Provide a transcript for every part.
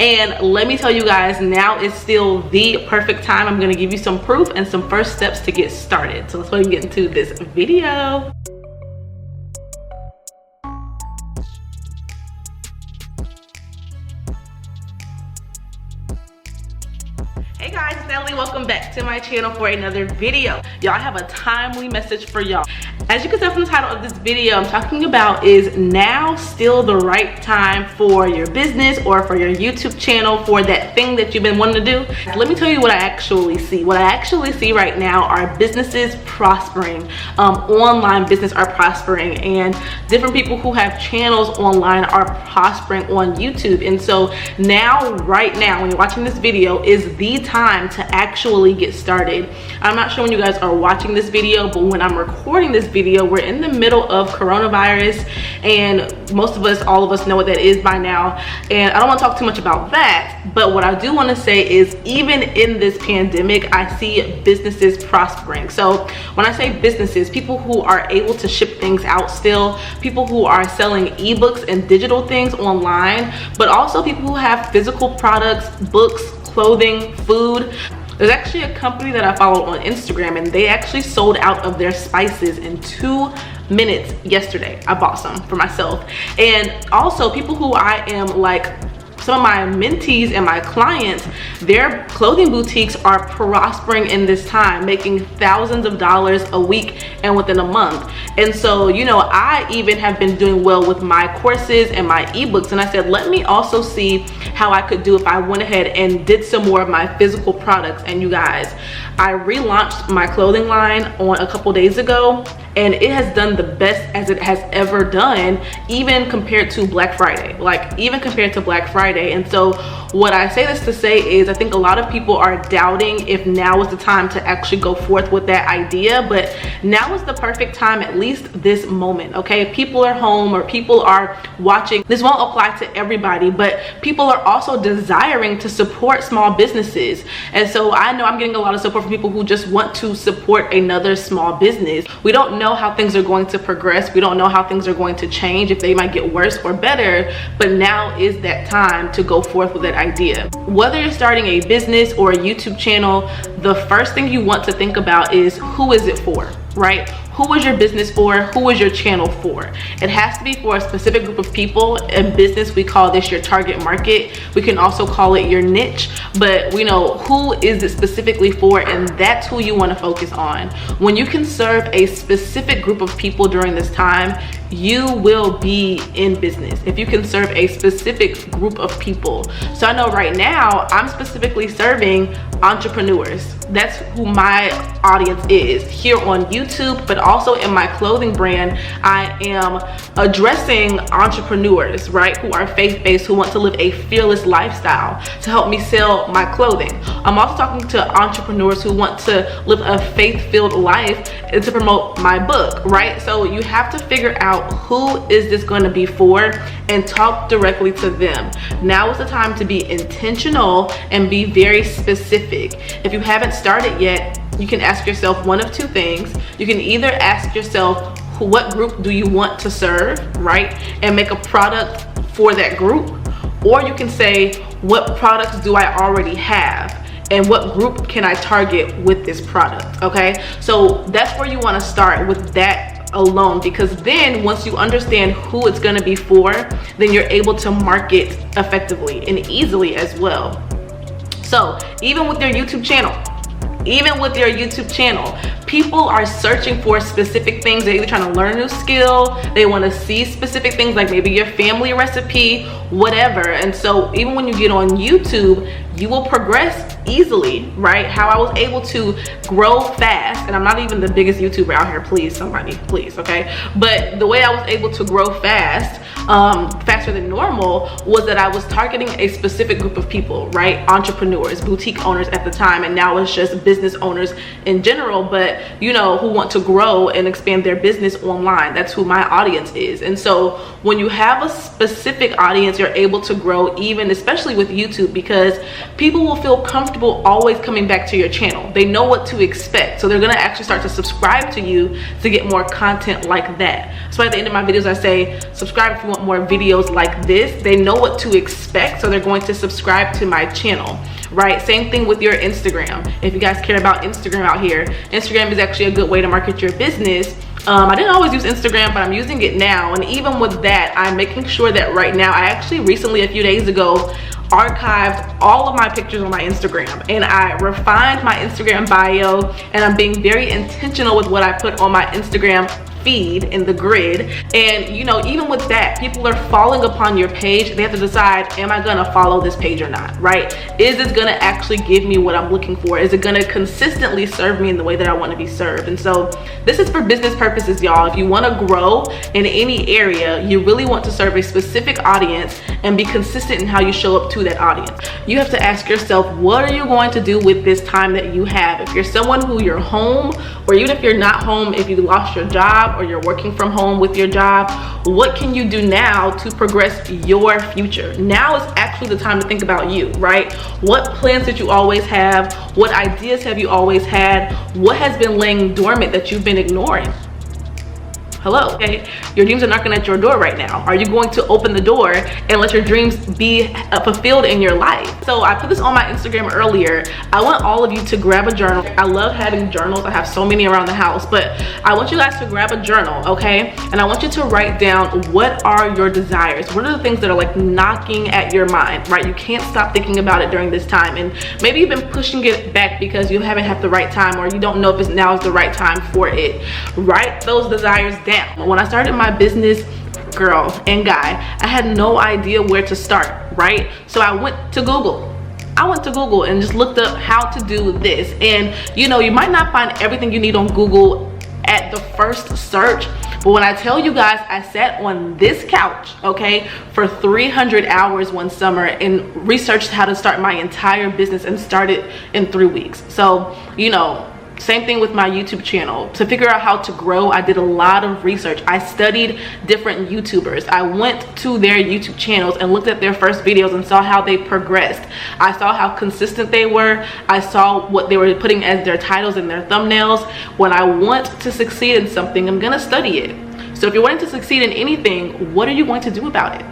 And let me tell you guys, now is still the perfect time. I'm going to give you some proof and some first steps to get started. So let's go ahead and get into this video. Hey guys, it's Natalie. Welcome back to my channel for another video. Y'all, I have a timely message for y'all. As you can tell from the title of this video, I'm talking about is now still the right time for your business or for your YouTube channel, for that thing that you've been wanting to do. Let me tell you what I actually see. What I actually see right now are businesses prospering. Online business are prospering, and different people who have channels online are prospering on YouTube. And so now, right now, when you're watching this video, is the time to actually get started. I'm not sure when you guys are watching this video, but when I'm recording this video, we're in the middle of coronavirus, and most of us, all of us know what that is by now, and I don't want to talk too much about that. But what I do want to say is, even in this pandemic, I see businesses prospering. So when I say businesses, people who are able to ship things out still, people who are selling ebooks and digital things online, but also people who have physical products, books, clothing, food. There's actually a company that I follow on Instagram, and they actually sold out of their spices in 2 minutes yesterday. I bought some for myself. And also people who I am like, some of my mentees and my clients, their clothing boutiques are prospering in this time, making thousands of dollars a week and within a month. And so, you know, I even have been doing well with my courses and my ebooks, and I said, let me also see how I could do if I went ahead and did some more of my physical products. And you guys, I relaunched my clothing line on a couple days ago, and it has done the best as it has ever done, even compared to Black Friday, like even compared to Black Friday. And so what I say this to say is, I think a lot of people are doubting if now is the time to actually go forth with that idea, but now is the perfect time, at least this moment, okay? People are home, or people are watching. This won't apply to everybody, but people are also desiring to support small businesses. And so I know I'm getting a lot of support from people who just want to support another small business. We don't know how things are going to progress. We don't know how things are going to change, if they might get worse or better, but now is that time to go forth with that idea. Whether you're starting a business or a YouTube channel, the first thing you want to think about is, who is it for, right? Who is your business for? Who is your channel for? It has to be for a specific group of people. In business, we call this your target market. We can also call it your niche, but we know who is it specifically for, and that's who you want to focus on. When you can serve a specific group of people during this time, you will be in business if you can serve a specific group of people. So I know right now I'm specifically serving entrepreneurs. That's who my audience is here on YouTube, but also in my clothing brand, I am addressing entrepreneurs, right, who are faith-based, who want to live a fearless lifestyle, to help me sell my clothing. I'm also talking to entrepreneurs who want to live a faith-filled life and to promote my book, right? So you have to figure out, who is this going to be for, and talk directly to them. Now is the time to be intentional and be very specific. If you haven't started yet, you can ask yourself one of two things. You can either ask yourself, what group do you want to serve, right, and make a product for that group, or you can say, what products do I already have, and what group can I target with this product? Okay, so that's where you want to start with that alone, because then once you understand who it's going to be for, then you're able to market effectively and easily as well. So even with your YouTube channel, people are searching for specific things. They're either trying to learn a new skill, they want to see specific things, like maybe your family recipe, whatever. And so even when you get on YouTube, you will progress easily, right? How I was able to grow fast, and I'm not even the biggest YouTuber out here, please, somebody, please, okay? But the way I was able to grow fast, faster than normal, was that I was targeting a specific group of people, right? Entrepreneurs, boutique owners at the time, and now it's just business owners in general, but you know, who want to grow and expand their business online. That's who my audience is. And so when you have a specific audience, you're able to grow, even especially with YouTube, because people will feel comfortable comfortable always coming back to your channel. They know what to expect. So they're gonna actually start to subscribe to you to get more content like that. So at the end of my videos, I say, subscribe if you want more videos like this. They know what to expect, so they're going to subscribe to my channel, right? Same thing with your Instagram. If you guys care about Instagram out here, Instagram is actually a good way to market your business. I didn't always use Instagram, but I'm using it now. And even with that, I'm making sure that right now, I actually recently, a few days ago, archived all of my pictures on my Instagram, and I refined my Instagram bio, and I'm being very intentional with what I put on my Instagram feed in the grid. And you know, even with that, people are falling upon your page. They have to decide, am I gonna follow this page or not, right? Is it gonna actually give me what I'm looking for? Is it gonna consistently serve me in the way that I want to be served? And so this is for business purposes, y'all. If you want to grow in any area, you really want to serve a specific audience and be consistent in how you show up to that audience. You have to ask yourself, what are you going to do with this time that you have? If you're someone who you're home, or even if you're not home, if you lost your job or you're working from home with your job, what can you do now to progress your future? Now is actually the time to think about you, right? What plans did you always have? What ideas have you always had? What has been laying dormant that you've been ignoring? Hello, okay? Your dreams are knocking at your door right now. Are you going to open the door and let your dreams be fulfilled in your life? So I put this on my Instagram earlier. I want all of you to grab a journal. I love having journals. I have so many around the house, but I want you guys to grab a journal, okay? And I want you to write down, what are your desires? What are the things that are like knocking at your mind, right? You can't stop thinking about it during this time. And maybe you've been pushing it back because you haven't had the right time, or you don't know if now is the right time for it. Write those desires down. When I started my business, girl and guy, I had no idea where to start, right? So I went to Google. And just looked up how to do this. And you know, you might not find everything you need on Google at the first search, but when I tell you guys, I sat on this couch, okay, for 300 hours one summer and researched how to start my entire business, and started in 3 weeks. So, you know, same thing with my YouTube channel. To figure out how to grow, I did a lot of research. I studied different YouTubers. I went to their YouTube channels and looked at their first videos and saw how they progressed. I saw how consistent they were. I saw what they were putting as their titles and their thumbnails. When I want to succeed in something, I'm gonna study it. So if you're wanting to succeed in anything, what are you going to do about it?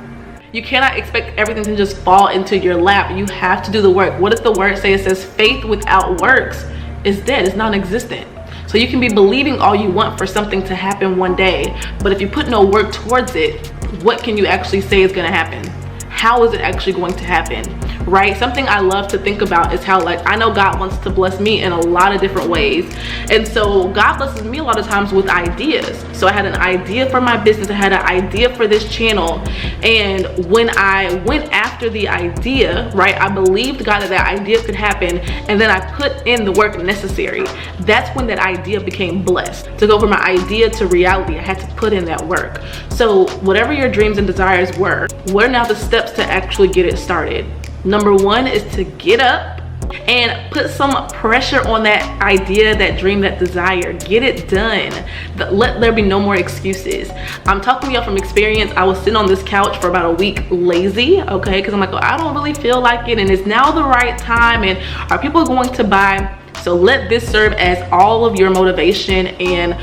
You cannot expect everything to just fall into your lap. You have to do the work. What does the word say? It says faith without works is dead. It's non-existent. So you can be believing all you want for something to happen one day, but if you put no work towards it, what can you actually say is going to happen? How is it actually going to happen, right? Something I love to think about is how, like, I know God wants to bless me in a lot of different ways, and so God blesses me a lot of times with ideas. So I had an idea for my business, I had an idea for this channel, and when I went after the idea, right, I believed God that idea could happen, and then I put in the work necessary. That's when that idea became blessed. To go from my idea to reality, I had to put in that work. So whatever your dreams and desires were, what are now the steps to actually get it started? Number one is to get up and put some pressure on that idea, that dream, that desire. Get it done. Let there be no more excuses. I'm talking to y'all from experience. I was sitting on this couch for about a week lazy, okay, because I'm like, oh, I don't really feel like it, and it's now the right time, and are people going to buy? So let this serve as all of your motivation and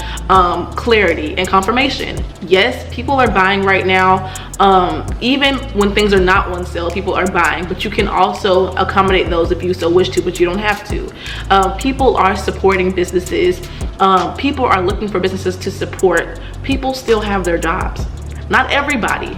clarity and confirmation. Yes, people are buying right now. Even when things are not on sale, people are buying, but you can also accommodate those if you so wish to, but you don't have to. People are supporting businesses. People are looking for businesses to support. People still have their jobs. Not everybody,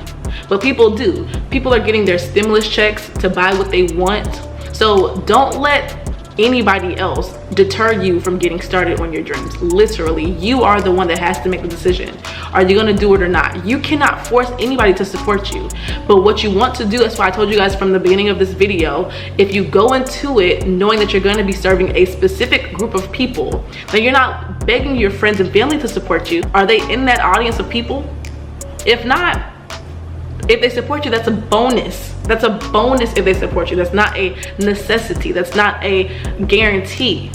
but people do. People are getting their stimulus checks to buy what they want. So don't let anybody else deter you from getting started on your dreams. Literally, you are the one that has to make the decision. Are you gonna do it or not? You cannot force anybody to support you, but what you want to do, that's why I told you guys from the beginning of this video, if you go into it knowing that you're going to be serving a specific group of people, then you're not begging your friends and family to support you. Are they in that audience of people? If not, if they support you, that's a bonus. That's a bonus if they support you. That's not a necessity. That's not a guarantee.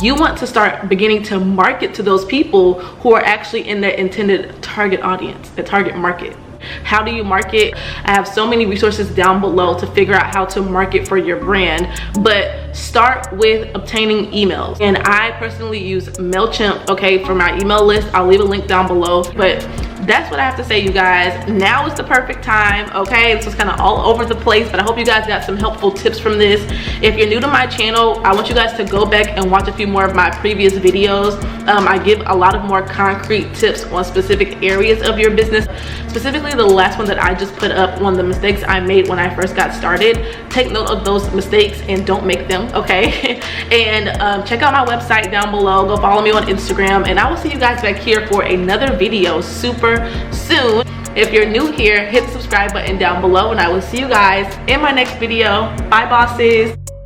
You want to start beginning to market to those people who are actually in their intended target audience, the target market. How do you market? I have so many resources down below to figure out how to market for your brand, but start with obtaining emails. And I personally use MailChimp, okay, for my email list. I'll leave a link down below, but that's what I have to say, you guys. Now is the perfect time, okay? This was kind of all over the place, but I hope you guys got some helpful tips from this. If you're new to my channel, I want you guys to go back and watch a few more of my previous videos. I give a lot of more concrete tips on specific areas of your business. Specifically, the last one that I just put up on the mistakes I made when I first got started. Take note of those mistakes and don't make them, okay? And check out my website down below. Go follow me on Instagram, and I will see you guys back here for another video super soon. If you're new here, hit the subscribe button down below, and I will see you guys in my next video. Bye, bosses.